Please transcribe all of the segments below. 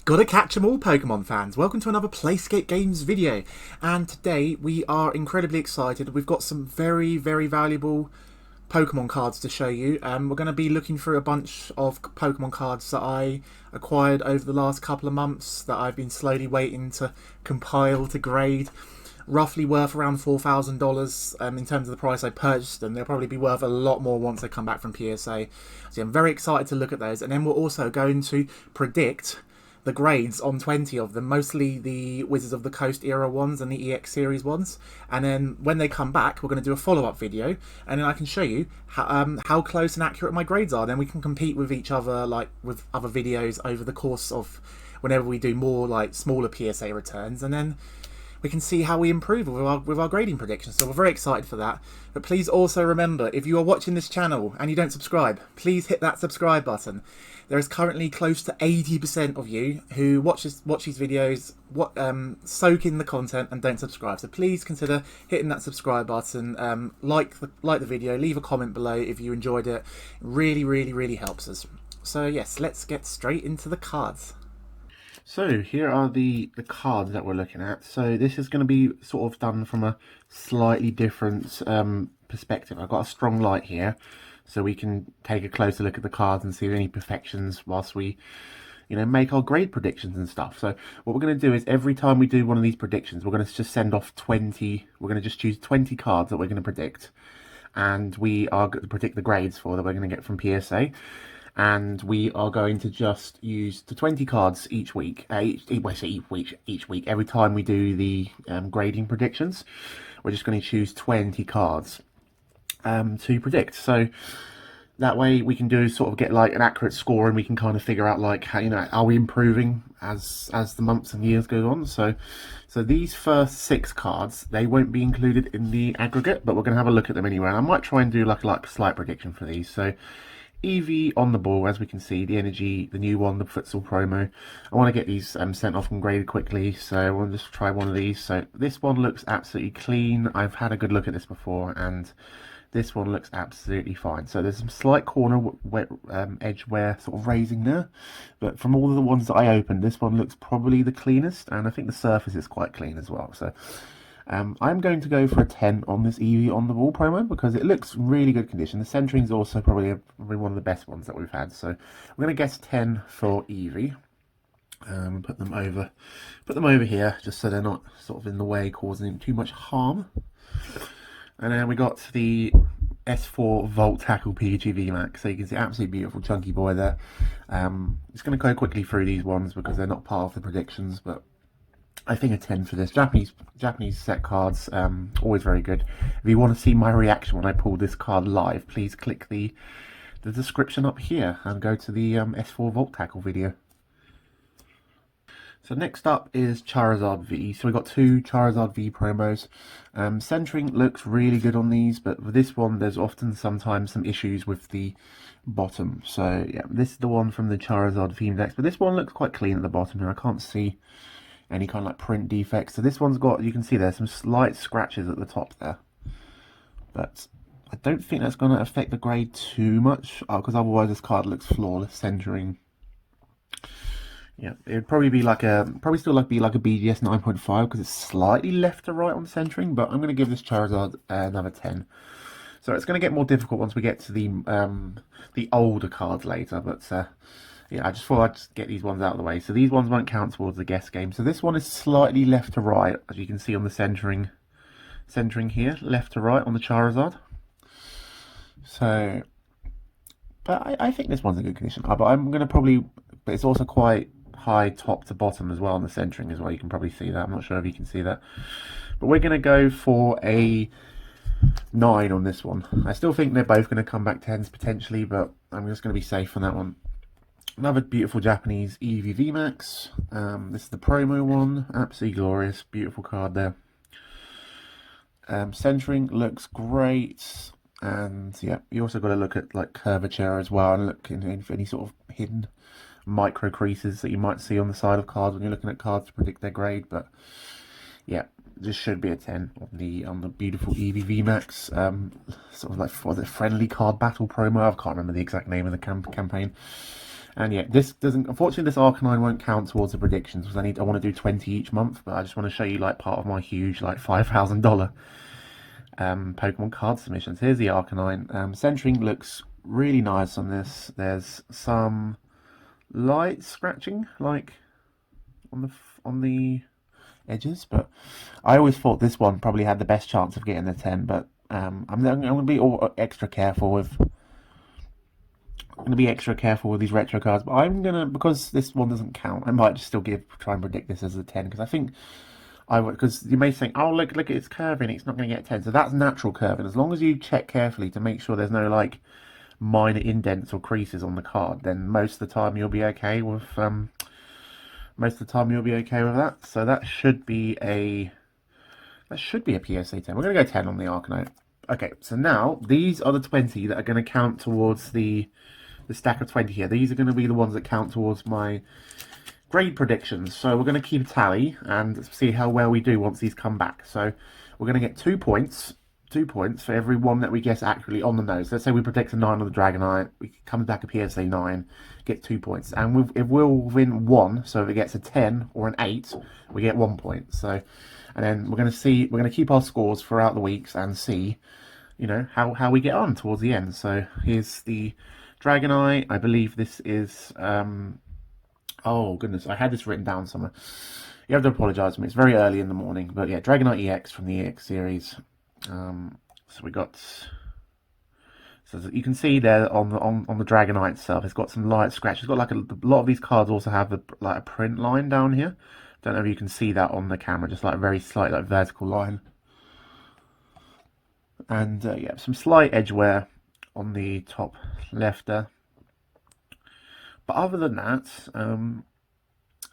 Gotta catch 'em all, Pokemon fans. Welcome to another PlaySkape Games video. And today we are incredibly excited. We've got some very valuable Pokemon cards to show you. We're going to be looking through a bunch of Pokemon cards that I acquired over the last couple of months that I've been slowly waiting to compile to grade. Roughly worth around $4,000 in terms of the price I purchased them. They'll probably be worth a lot more once they come back from PSA. So I'm very excited to look at those. And then we're also going to predict the grades on 20 of them, mostly the Wizards of the Coast era ones and the EX series ones. And then when they come back, we're going to do a follow-up video, and then I can show you how close and accurate my grades are. Then we can compete with each other, like with other videos over the course of whenever we do more like smaller PSA returns, and then we can see how we improve with our grading predictions. So we're very excited for that. But please also remember, if you are watching this channel and you don't subscribe, please hit that subscribe button. There is currently close to 80% of you who watch these videos, soak in the content and don't subscribe. So please consider hitting that subscribe button. Like the video, leave a comment below if you enjoyed it. It really helps us. So yes, let's get straight into the cards. So here are the cards that we're looking at. So this is going to be sort of done from a slightly different perspective. I've got a strong light here, so we can take a closer look at the cards and see any perfections whilst we, make our grade predictions and stuff. So what we're going to do is every time we do one of these predictions, we're going to just send off 20. We're going to just choose 20 cards that we're going to predict, and we are going to predict the grades for that we're going to get from PSA. And we are going to just use the 20 cards each week. Each week. Every time we do the grading predictions, we're just going to choose 20 cards to predict. So that way we can get like an accurate score, and we can kind of figure out like how, are we improving as the months and years go on. So these first 6 cards, they won't be included in the aggregate, but we're going to have a look at them anyway. And I might try and do like a slight prediction for these. So EEvee on the ball, as we can see, the energy, the new one, the futsal promo. I want to get these sent off and graded quickly, so I want to just try one of these. So this one looks absolutely clean. I've had a good look at this before, and this one looks absolutely fine. So there's some slight corner edge wear sort of raising there, but from all of the ones that I opened, this one looks probably the cleanest, and I think the surface is quite clean as well. So I'm going to go for a 10 on this EEvee on the ball promo because it looks really good condition. The centering is also probably one of the best ones that we've had. So we're going to guess 10 for EEvee. Put them over here just so they're not sort of in the way, causing too much harm. And then we got the S4 Volt Tackle Pikachu VMAX. So you can see absolutely beautiful chunky boy there. Just going to go quickly through these ones because they're not part of the predictions, but I think a 10 for this. Japanese set cards, always very good. If you want to see my reaction when I pull this card live, please click the description up here and go to the S4 Volt Tackle video. So next up is Charizard V. So we've got 2 Charizard V promos. Centering looks really good on these, but with this one there's sometimes some issues with the bottom. So yeah, this is the one from the Charizard V Index, but this one looks quite clean at the bottom here. I can't see any kind of like print defects. So this one's got, you can see there's some slight scratches at the top there, but I don't think that's going to affect the grade too much, because otherwise this card looks flawless. Centering, yeah, it would probably be like a still be like a BGS 9.5 because it's slightly left to right on centering, but I'm going to give this Charizard another 10. So it's going to get more difficult once we get to the older cards later, but yeah, I just thought I'd just get these ones out of the way. So these ones won't count towards the guess game. So this one is slightly left to right, as you can see on the centering here, left to right on the Charizard. So, but I think this one's in good condition. But I'm going to but it's also quite high top to bottom as well on the centering as well. You can probably see that. I'm not sure if you can see that. But we're going to go for a 9 on this one. I still think they're both going to come back 10s potentially, but I'm just going to be safe on that one. Another beautiful Japanese EEvee VMAX. This is the promo one. Absolutely glorious. Beautiful card there. Centering looks great. And yeah, you also got to look at like curvature as well, and look in any sort of hidden micro creases that you might see on the side of cards when you're looking at cards to predict their grade. But yeah, this should be a 10 on the beautiful EEvee VMAX. Sort of like for the friendly card battle promo. I can't remember the exact name of the campaign. And yeah, this doesn't. Unfortunately, this Arcanine won't count towards the predictions because I want to do 20 each month. But I just want to show you like part of my huge like $5,000 Pokemon card submissions. Here's the Arcanine. Centering looks really nice on this. There's some light scratching like on the edges, but I always thought this one probably had the best chance of getting the 10. But I'm going to be extra careful with. I'm going to be extra careful with these retro cards, but I'm going to, because this one doesn't count, I might just still try and predict this as a 10, because I think because you may think, oh, look, it's curving, it's not going to get 10. So that's natural curving. As long as you check carefully to make sure there's no, like, minor indents or creases on the card, then most of the time you'll be okay with, that. So that should be a PSA 10. We're going to go 10 on the Arcanine. Okay, so now, these are the 20 that are going to count towards the stack of 20 here. These are going to be the ones that count towards my grade predictions. So we're going to keep a tally and see how well we do once these come back. So we're going to get 2 points. 2 points for every one that we guess accurately on the nose. Let's say we predict a 9 on the Dragonite. We come back a PSA 9, get 2 points. And if we'll win 1, so if it gets a 10 or an 8, we get 1 point. So, and then we're going to keep our scores throughout the weeks and see, you know, how we get on towards the end. So here's the Dragonite. I believe this is oh goodness, I had this written down somewhere. You have to apologise to me, it's very early in the morning. But yeah, Dragonite EX from the EX series. So we got, so you can see there on the Dragonite itself, it's got some light scratches. It's got like a lot of these cards also have like a print line down here. Don't know if you can see that on the camera, just like a very slight like vertical line. And yeah, some slight edge wear on the top left there. But other than that,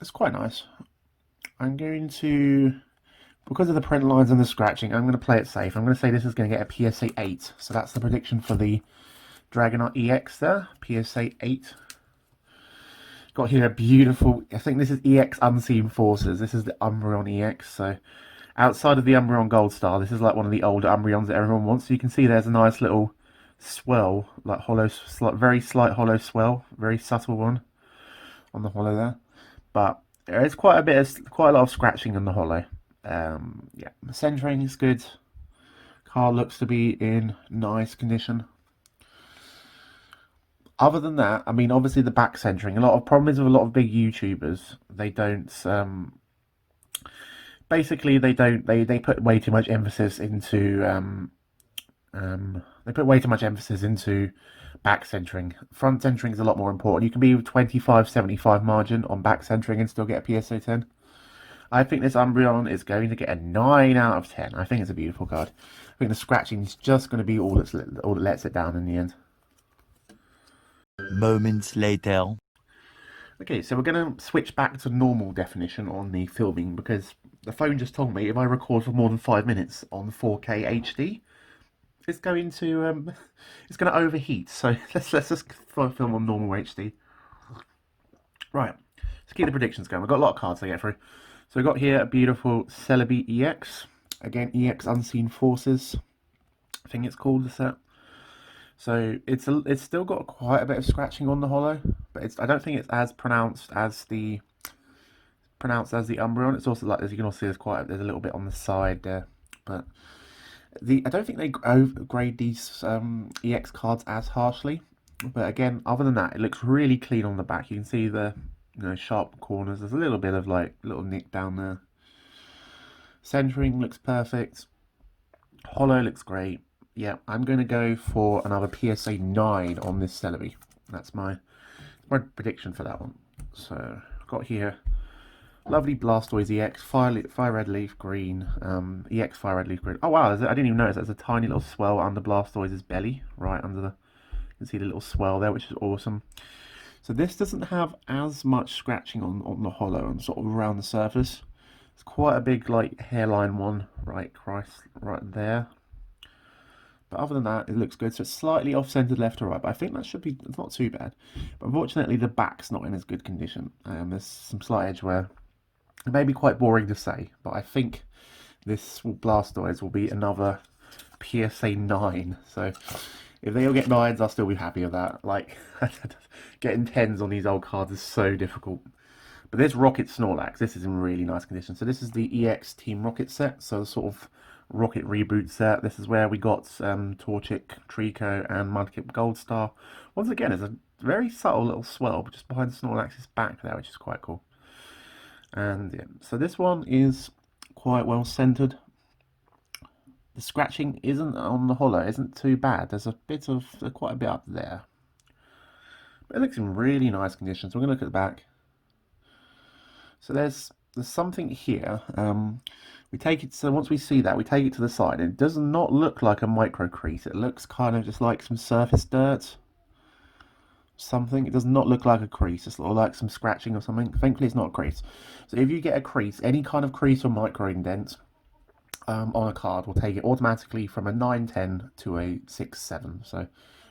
it's quite nice. I'm going to, because of the print lines and the scratching, I'm going to play it safe. I'm going to say this is going to get a PSA 8. So that's the prediction for the Dragonite EX there, PSA 8. Got here a beautiful, I think this is EX Unseen Forces. This is the Umbreon EX. So outside of the Umbreon Gold Star, this is like one of the older Umbreons that everyone wants. So you can see there's a nice little swell, like hollow, very slight hollow swell, very subtle one on the hollow there. But there is quite a lot of scratching on the hollow. Yeah, the centering is good. Card looks to be in nice condition. Other than that, I mean, obviously the back centering. A lot of problems with a lot of big YouTubers. They don't. Basically, they put way too much emphasis into. They put way too much emphasis into back centering. Front centering is a lot more important. You can be 25-75 margin on back centering and still get a PSA 10. I think this Umbreon is going to get a 9 out of 10. I think it's a beautiful card. I think the scratching is just going to be all that lets it down in the end. Moments later. Okay, so we're going to switch back to normal definition on the filming because the phone just told me if I record for more than 5 minutes on 4K HD, it's going to overheat. So let's just film on normal HD. Right, let's keep the predictions going. We've got a lot of cards to get through. So we've got here a beautiful Celebi EX. Again, EX Unseen Forces, I think it's called the set. So it's still got quite a bit of scratching on the hollow, but I don't think it's as pronounced as the Umbreon. It's also like, as you can also see, there's a little bit on the side there, but I don't think they grade these EX cards as harshly. But again, other than that, it looks really clean on the back. You can see the sharp corners. There's a little bit of like little nick down there. Centering looks perfect. Hollow looks great. Yeah, I'm going to go for another PSA 9 on this Celebi. That's my prediction for that one. So I've got here lovely Blastoise EX, Fire Red Leaf Green, EX Fire Red Leaf Green. Oh wow, I didn't even notice there's a tiny little swell under Blastoise's belly, right under you can see the little swell there, which is awesome. So this doesn't have as much scratching on the hollow and sort of around the surface. It's quite a big like hairline one right there. But other than that, it looks good. So it's slightly off-centered left to right, but I think that it's not too bad. But unfortunately, the back's not in as good condition. There's some slight edge wear. It may be quite boring to say, but I think this Blastoise will be another PSA 9. So If they all get 9s, I'll still be happy with that. Like, getting 10s on these old cards is so difficult. But this Rocket Snorlax, this is in really nice condition. So this is the EX Team Rocket set, so the sort of Rocket reboot set. This is where we got Torchic, Trico, and Mudkip Goldstar. Once again, it's a very subtle little swell just behind Snorlax's back there, which is quite cool. And yeah, so this one is quite well centered. The scratching isn't on the hollow, isn't too bad. There's quite a bit up there. But it looks in really nice condition. So we're going to look at the back. So there's something here. We take it, so once we see that, we take it to the side. It does not look like a micro crease. It looks kind of just like some surface dirt. Something. It does not look like a crease. It's like some scratching or something. Thankfully, it's not a crease. So if you get a crease, any kind of crease or micro indent on a card, will take it automatically from a 9-10 to a 6-7. So,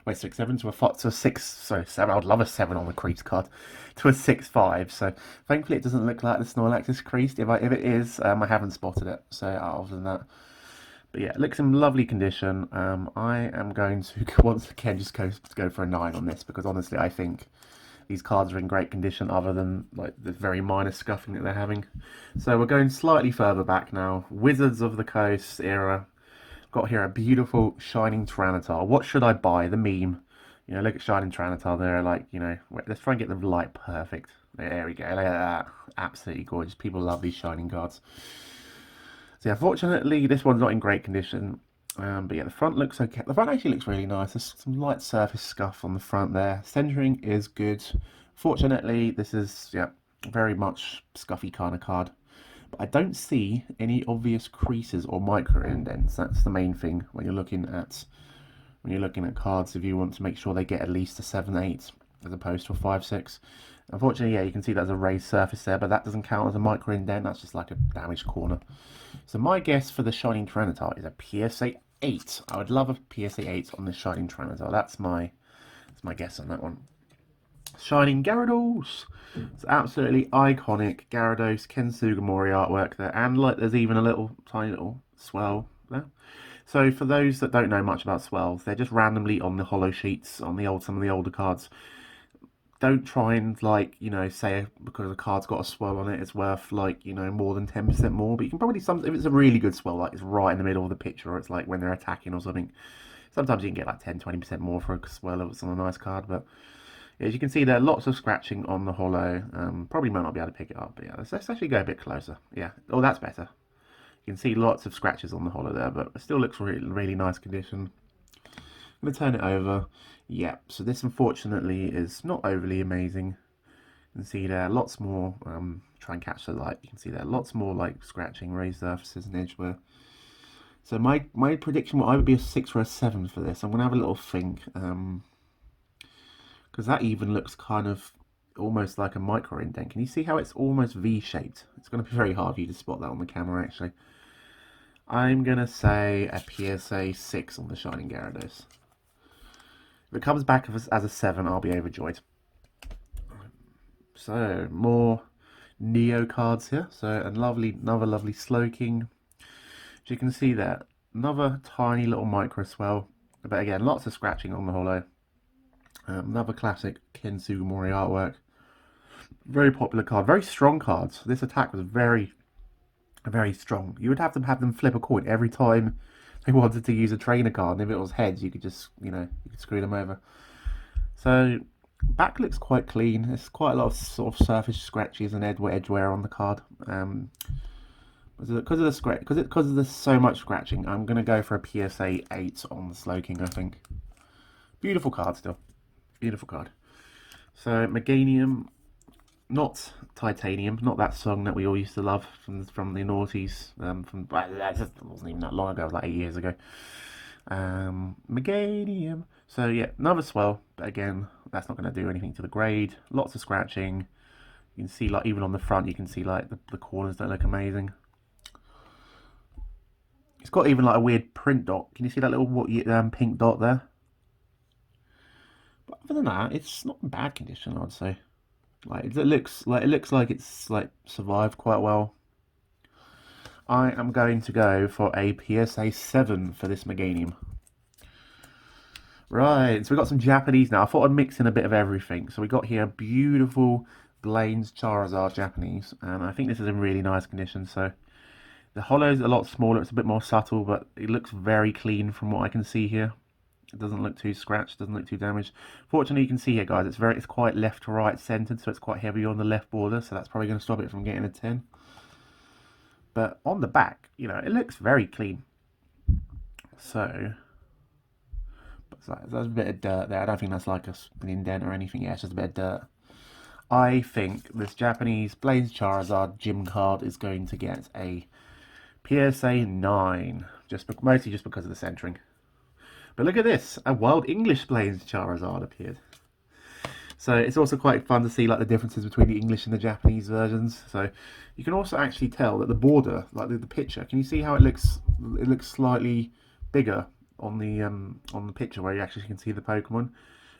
wait, 6-7 to a 6. Sorry, 7. I would love a 7 on the crease card to a 6-5. So, thankfully, it doesn't look like the Snorlax is creased. If it is, I haven't spotted it. So, other than that. But yeah, it looks in lovely condition. I am going to once again just go for a 9 on this, because honestly I think these cards are in great condition, other than like the very minor scuffing that they're having. So we're going slightly further back now. Wizards of the Coast era. Got here a beautiful Shining Tyranitar. What should I buy? The meme. You know, look at Shining Tyranitar there. Like, you know, let's try and get the light perfect. There we go. Look at that. Absolutely gorgeous. People love these shining cards. So yeah, fortunately this one's not in great condition, but yeah, the front looks okay. The front actually looks really nice. There's some light surface scuff on the front there. Centering is good. Fortunately, this is, yeah, very much scuffy kind of card. But I don't see any obvious creases or micro indents. That's the main thing when you're looking at cards. If you want to make sure they get at least a 7-8 as opposed to a 5-6. Unfortunately, yeah, you can see there's a raised surface there, but that doesn't count as a micro indent. That's just like a damaged corner. So my guess for the Shining Tyranitar is a PSA 8. I would love a PSA 8 on the Shining Tyranitar. That's my guess on that one. Shining Gyarados. It's absolutely iconic Gyarados Ken Sugimori artwork there, and like there's even a tiny little swell there. So for those that don't know much about swells, they're just randomly on the hollow sheets on some of the older cards. Don't try and, like, you know, say because a card's got a swell on it, it's worth, like, you know, more than 10% more. But you can probably, if it's a really good swell, like it's right in the middle of the picture, or it's like when they're attacking or something, sometimes you can get like 10-20% more for a swell if it's on a nice card. But yeah, as you can see, there are lots of scratching on the hollow. Probably might not be able to pick it up, but yeah, let's actually go a bit closer. Yeah, oh, that's better. You can see lots of scratches on the hollow there, but it still looks really, really nice condition. I'm going to turn it over. Yeah, so this unfortunately is not overly amazing. You can see there lots more, try and catch the light, you can see there lots more like scratching, raised surfaces and edge wear. So my prediction will either be a 6 or a 7 for this. I'm going to have a little think, because that even looks kind of almost like a micro indent. Can you see how it's almost V-shaped? It's going to be very hard for you to spot that on the camera actually. I'm going to say a PSA 6 on the Shining Gyarados. If it comes back as a 7, I'll be overjoyed. So, more Neo cards here. So, another lovely Slowking. As you can see there, another tiny little micro swell. But again, lots of scratching on the hollow. Another classic Ken Sugimori artwork. Very popular card. Very strong cards. This attack was very strong. You would have to have them flip a coin every time they wanted to use a trainer card, and if it was heads, you could just, you know, you could screw them over. So back looks quite clean. There's quite a lot of sort of surface scratches and edge wear on the card. Because of the so much scratching, I'm gonna go for a PSA 8 on the Slowking. I think beautiful card still, beautiful card. So Meganium. Not Titanium, not that song that we all used to love from the noughties. That wasn't even that long ago, it was like 8 years ago. Meganium. So yeah, another swell, but again, that's not going to do anything to the grade. Lots of scratching. You can see, like, even on the front, you can see like the corners don't look amazing. It's got even like a weird print dot. Can you see that little pink dot there? But other than that, it's not in bad condition, I'd say. Like it looks like it's like survived quite well. I am going to go for a PSA 7 for this Meganium. Right, so we got some Japanese now. I thought I'd mix in a bit of everything. So we got here beautiful Blaine's Charizard Japanese, and I think this is in really nice condition. So the hollow's a lot smaller, it's a bit more subtle, but it looks very clean from what I can see here. It doesn't look too scratched, doesn't look too damaged. Fortunately, you can see here, guys, it's quite left to right centered, so it's quite heavy on the left border, so that's probably going to stop it from getting a 10. But on the back, you know, it looks very clean. So there's a bit of dirt there. I don't think that's like an indent or anything. Yeah, it's just a bit of dirt. I think this Japanese Blaine's Charizard gym card is going to get a PSA 9, mostly just because of the centering. But look at this, a Wild English Blaine's Charizard appeared. So it's also quite fun to see like the differences between the English and the Japanese versions. So you can also actually tell that the border, like the picture, can you see how it looks? It looks slightly bigger on the picture where you actually can see the Pokemon,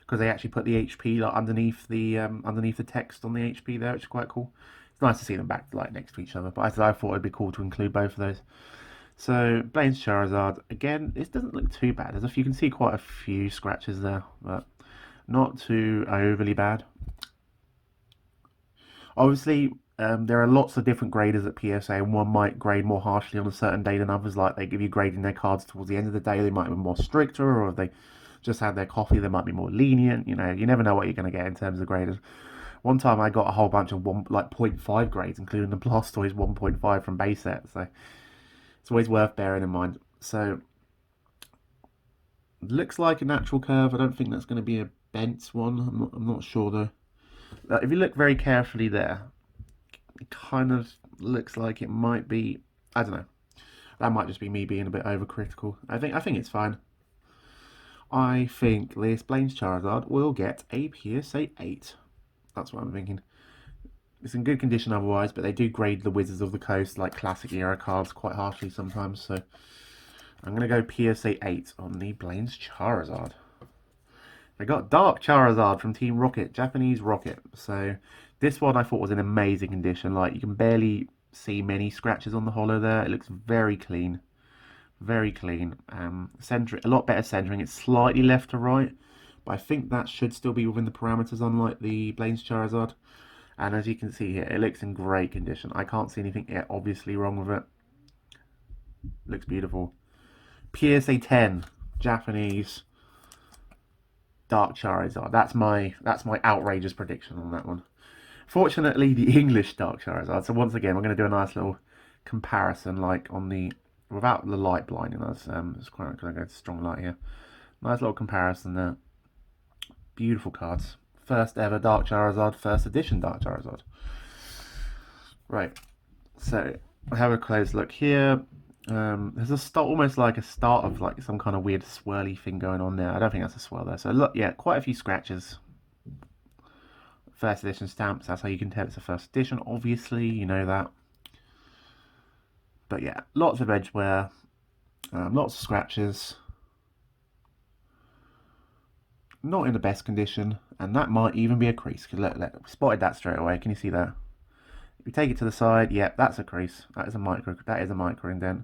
because they actually put the HP like underneath the text on the HP there, which is quite cool. It's nice to see them back like next to each other, but I thought it'd be cool to include both of those. So Blaine's Charizard, again, this doesn't look too bad. You can see quite a few scratches there, but not too overly bad. Obviously, there are lots of different graders at PSA, and one might grade more harshly on a certain day than others. Like they give you grading their cards towards the end of the day, they might be more stricter, or if they just had their coffee, they might be more lenient. You know, you never know what you're going to get in terms of graders. One time I got a whole bunch of 0.5 grades, including the Blastoise 1.5 from base set, so it's always worth bearing in mind. So, looks like a natural curve. I don't think that's going to be a bent one. I'm not sure though. If you look very carefully there, it kind of looks like it might be. I don't know. That might just be me being a bit overcritical. I think it's fine. I think this Blaine's Charizard will get a PSA 8. That's what I'm thinking. It's in good condition otherwise, but they do grade the Wizards of the Coast, like classic era cards, quite harshly sometimes. So I'm going to go PSA 8 on the Blaine's Charizard. We got Dark Charizard from Team Rocket, Japanese Rocket. So this one I thought was in amazing condition. Like you can barely see many scratches on the holo there. It looks very clean. Very clean. A lot better centering. It's slightly left to right, but I think that should still be within the parameters, unlike the Blaine's Charizard. And as you can see here, it looks in great condition. I can't see anything obviously wrong with it. Looks beautiful. PSA 10, Japanese Dark Charizard. That's my outrageous prediction on that one. Fortunately, the English Dark Charizard. So once again, we're going to do a nice little comparison, like on the without the light blinding us. It's quite going to go to strong light here. Nice little comparison there. Beautiful cards. First ever Dark Charizard, first edition Dark Charizard. Right, so I have a close look here. There's a start, almost like a start of like some kind of weird swirly thing going on there. I don't think that's a swirl there. So look, yeah, quite a few scratches. First edition stamps, that's how you can tell it's a first edition, obviously, you know that. But yeah, lots of edge wear, lots of scratches. Not in the best condition, and that might even be a crease. Look, spotted that straight away. Can you see that? If you take it to the side, yep, that's a crease. That is a micro indent.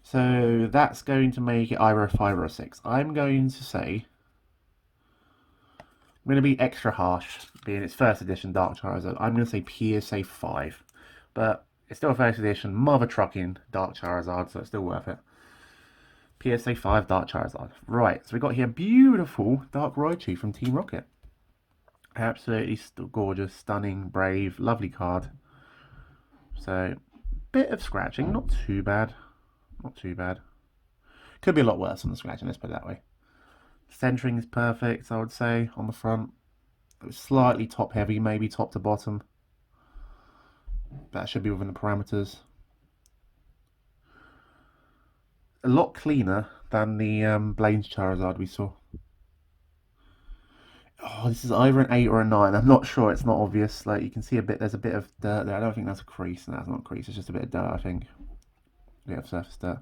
So that's going to make it either a 5 or a 6. I'm going to say, I'm going to be extra harsh, being its first edition Dark Charizard. I'm going to say PSA 5, but it's still a first edition mother trucking Dark Charizard, so it's still worth it. PSA 5 Dark Charizard. Right, so we got here beautiful Dark Raichu from Team Rocket. Absolutely gorgeous, stunning, brave, lovely card. So, bit of scratching, not too bad. Not too bad. Could be a lot worse on the scratching, let's put it that way. Centering is perfect, I would say, on the front. It was slightly top heavy, maybe top to bottom. That should be within the parameters. A lot cleaner than the Blaine's Charizard we saw. Oh, this is either an 8 or a 9. I'm not sure. It's not obvious. Like you can see there's a bit of dirt there. I don't think that's a crease. No, that's not a crease. It's just a bit of dirt, I think. A bit of surface dirt.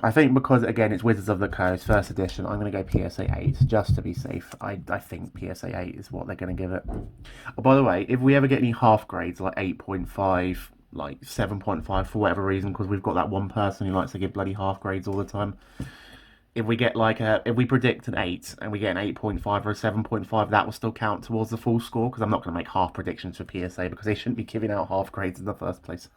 I think because, again, it's Wizards of the Coast, first edition, I'm going to go PSA 8, just to be safe. I think PSA 8 is what they're going to give it. Oh, by the way, if we ever get any half grades, like 8.5, like 7.5, for whatever reason, because we've got that one person who likes to give bloody half grades all the time, if we get like if we predict an 8 and we get an 8.5 or a 7.5, that will still count towards the full score, because I'm not going to make half predictions for PSA because they shouldn't be giving out half grades in the first place.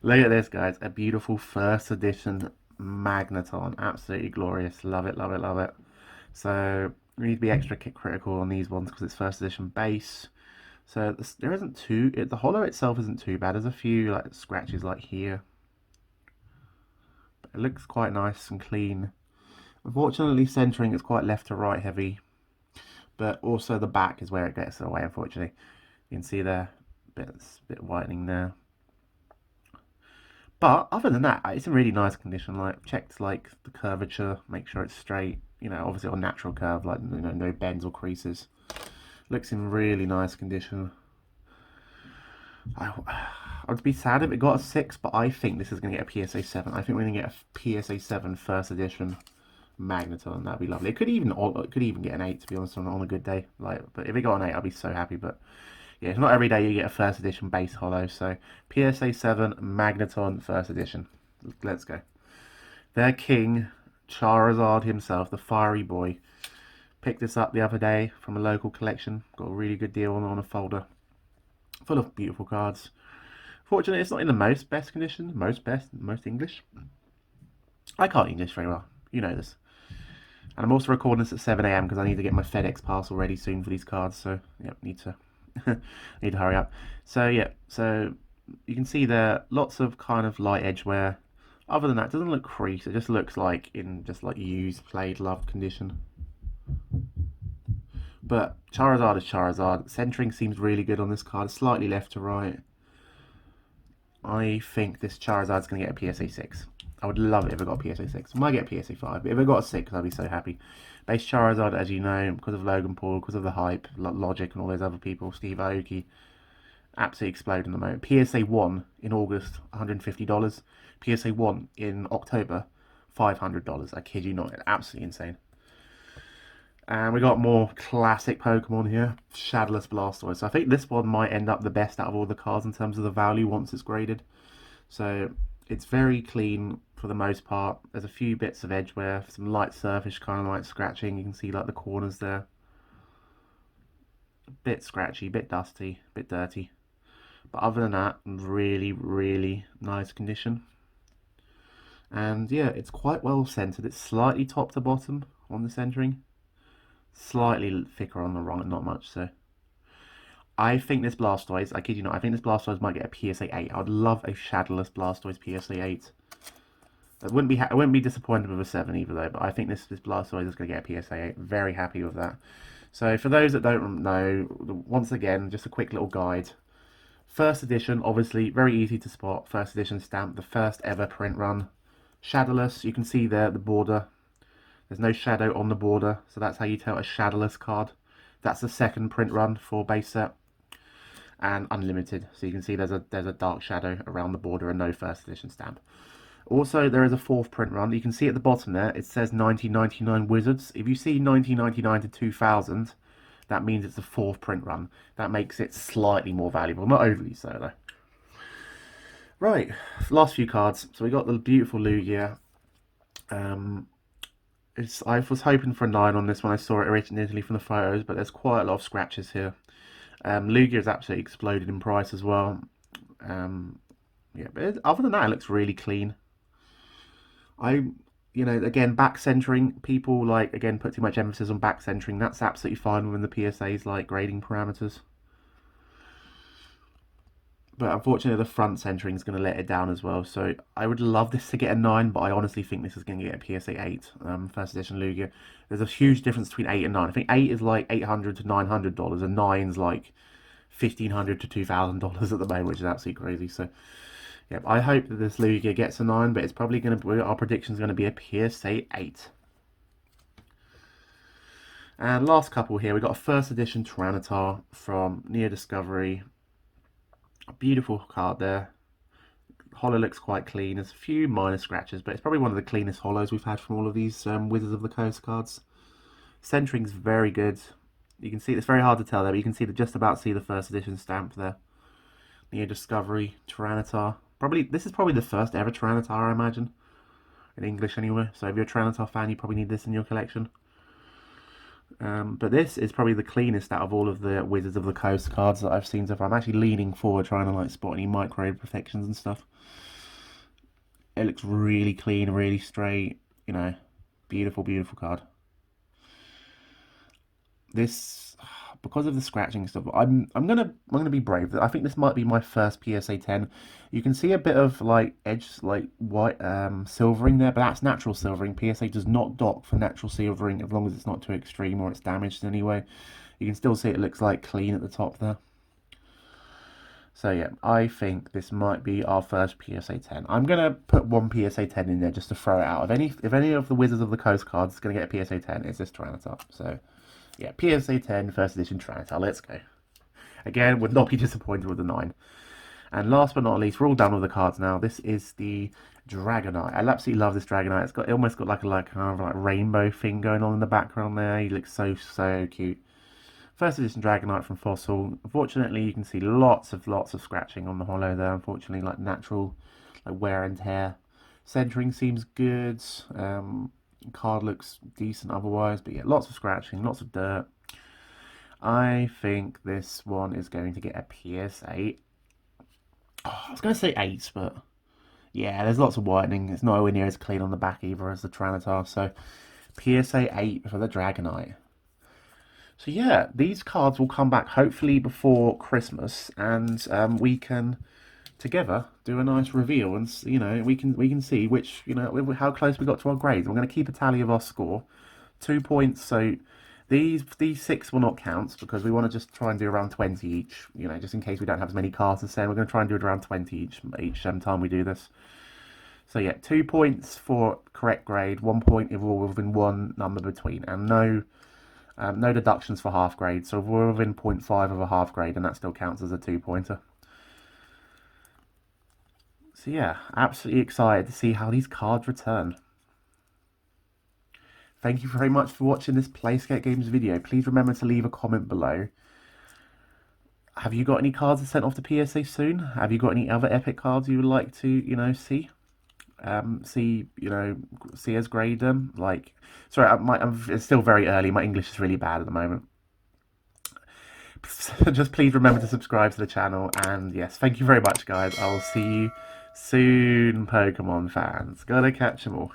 Look at this, guys. A beautiful first edition Magneton. Absolutely glorious. Love it, love it, love it. So we need to be extra critical on these ones because it's first edition base. So there isn't the holo itself isn't too bad. There's a few like scratches like here. But it looks quite nice and clean. Unfortunately, centering is quite left to right heavy. But also the back is where it gets away, unfortunately. You can see there, a bit whitening there. But other than that, it's in really nice condition. Like, checked like the curvature, make sure it's straight. You know, obviously on natural curve, like, you know, no bends or creases. Looks in really nice condition. I'd be sad if it got a 6, but I think this is going to get a PSA 7. I think we're going to get a PSA 7 first edition Magneton. That'd be lovely. It could even get an 8, to be honest, on a good day. Like, but if it got an 8, I'd be so happy. But yeah, it's not every day you get a first edition base holo. So PSA 7 Magneton first edition. Let's go. Their king, Charizard himself, the fiery boy. Picked this up the other day from a local collection. Got a really good deal on a folder full of beautiful cards. Fortunately, it's not in the most best condition. Most English. I can't English very well. You know this. And I'm also recording this at 7 AM because I need to get my FedEx parcel ready soon for these cards. So, yeah, need to hurry up. So, yeah, so you can see there lots of kind of light edge wear. Other than that, it doesn't look creased. It just looks like in just like used, played, loved condition. But Charizard is Charizard. Centering seems really good on this card. Slightly left to right. I think this Charizard's going to get a PSA 6. I would love it if it got a PSA 6. I might get a PSA 5, but if it got a 6, I'd be so happy. Base Charizard, as you know, because of Logan Paul, because of the hype, Logic and all those other people, Steve Aoki, absolutely exploding at the moment. PSA 1 in August, $150. PSA 1 in October, $500. I kid you not, absolutely insane. And we got more classic Pokemon here, Shadowless Blastoise. So I think this one might end up the best out of all the cards in terms of the value once it's graded. So it's very clean for the most part. There's a few bits of edge wear, some light surface, kind of like scratching. You can see like the corners there. A bit scratchy, bit dusty, bit dirty. But other than that, really, really nice condition. And yeah, it's quite well centered. It's slightly top to bottom on the centering. Slightly thicker on the wrong, not much. So I think this Blastoise, I kid you not, I think this Blastoise might get a PSA 8. I would love a Shadowless Blastoise PSA 8. I wouldn't be disappointed with a 7 either though, but I think this Blastoise is going to get a PSA 8. Very happy with that. So for those that don't know, once again, just a quick little guide. First edition, obviously, very easy to spot. First edition stamp, the first ever print run. Shadowless, you can see there the border. There's no shadow on the border, so that's how you tell a Shadowless card. That's the second print run for base set. And unlimited, so you can see there's a dark shadow around the border and no first edition stamp. Also, there is a fourth print run. You can see at the bottom there, it says 1999 Wizards. If you see 1999 to 2000, that means it's a fourth print run. That makes it slightly more valuable, not overly so though. Right, last few cards. So we got the beautiful Lugia. I was hoping for a 9 on this when I saw it originally from the photos, but there's quite a lot of scratches here. Lugia has absolutely exploded in price as well. Yeah, but other than that, it looks really clean. Again, back centering, people again put too much emphasis on back centering. That's absolutely fine within the PSA's grading parameters. But unfortunately, the front centering is going to let it down as well. So I would love this to get a 9, but I honestly think this is going to get a PSA 8. First edition Lugia. There's a huge difference between 8 and 9. I think 8 is like $800 to $900, and 9's like $1,500 to $2,000 at the moment, which is absolutely crazy. So yeah, I hope that this Lugia gets a 9, but it's probably going to. Our prediction is going to be a PSA 8. And last couple here, we got a first edition Tyranitar from Neo Discovery. A beautiful card there. Holo looks quite clean. There's a few minor scratches, but it's probably one of the cleanest holos we've had from all of these Wizards of the Coast cards. Centering's very good. You can see it's very hard to tell there, but you can see just about see the first edition stamp there. Neo Discovery Tyranitar. This is probably the first ever Tyranitar, I imagine. in English anyway. So if you're a Tyranitar fan, you probably need this in your collection. But this is probably the cleanest out of all of the Wizards of the Coast cards that I've seen so far. I'm actually leaning forward trying to like spot any micro imperfections and stuff. It looks really clean, really straight, you know, beautiful, beautiful card. This, because of the scratching stuff, I'm gonna be brave. I think this might be my first PSA 10. You can see a bit of like edge, like white silvering there, but that's natural silvering. PSA does not dock for natural silvering as long as it's not too extreme or it's damaged in any way. You can still see it looks like clean at the top there. So yeah, I think this might be our first PSA 10. I'm gonna put one PSA 10 in there just to throw it out. If any of the Wizards of the Coast cards is gonna get a PSA 10, it's this Tyranitar. So yeah, PSA 10 first edition Tyranitar. Let's go. Again, would not be disappointed with the 9. And last but not least, we're all done with the cards now. This is the Dragonite. I absolutely love this Dragonite. It almost got like a kind of like rainbow thing going on in the background there. He looks so cute. First edition Dragonite from Fossil. Unfortunately, you can see lots of scratching on the holo there. Unfortunately, like natural like wear and tear. Centering seems good. Card looks decent otherwise, but yeah, lots of scratching, lots of dirt. I think this one is going to get a PSA. Oh, I was going to say 8, but yeah, there's lots of whitening. It's nowhere near as clean on the back either as the Tyranitar, so PSA 8 for the Dragonite. So yeah, these cards will come back hopefully before Christmas, and we can together do a nice reveal, and you know we can see which, you know, how close we got to our grades. We're going to keep a tally of our score, 2 points. So these 6 will not count because we want to just try and do around 20 each. You know, just in case we don't have as many cards to send, we're going to try and do it around 20 each time we do this. So yeah, 2 points for correct grade, 1 point if we're within one number between, and no deductions for half grade. So if we're within 0.5 of a half grade, and that still counts as a 2-pointer. So yeah, absolutely excited to see how these cards return. Thank you very much for watching this PlaySkape Games video. Please remember to leave a comment below. Have you got any cards sent off to PSA soon? Have you got any other epic cards you would like to, you know, see? See us grade them. Like, sorry, it's still very early. My English is really bad at the moment. Just please remember to subscribe to the channel, and yes, thank you very much, guys. I will see you soon, Pokemon fans. Gotta catch them all.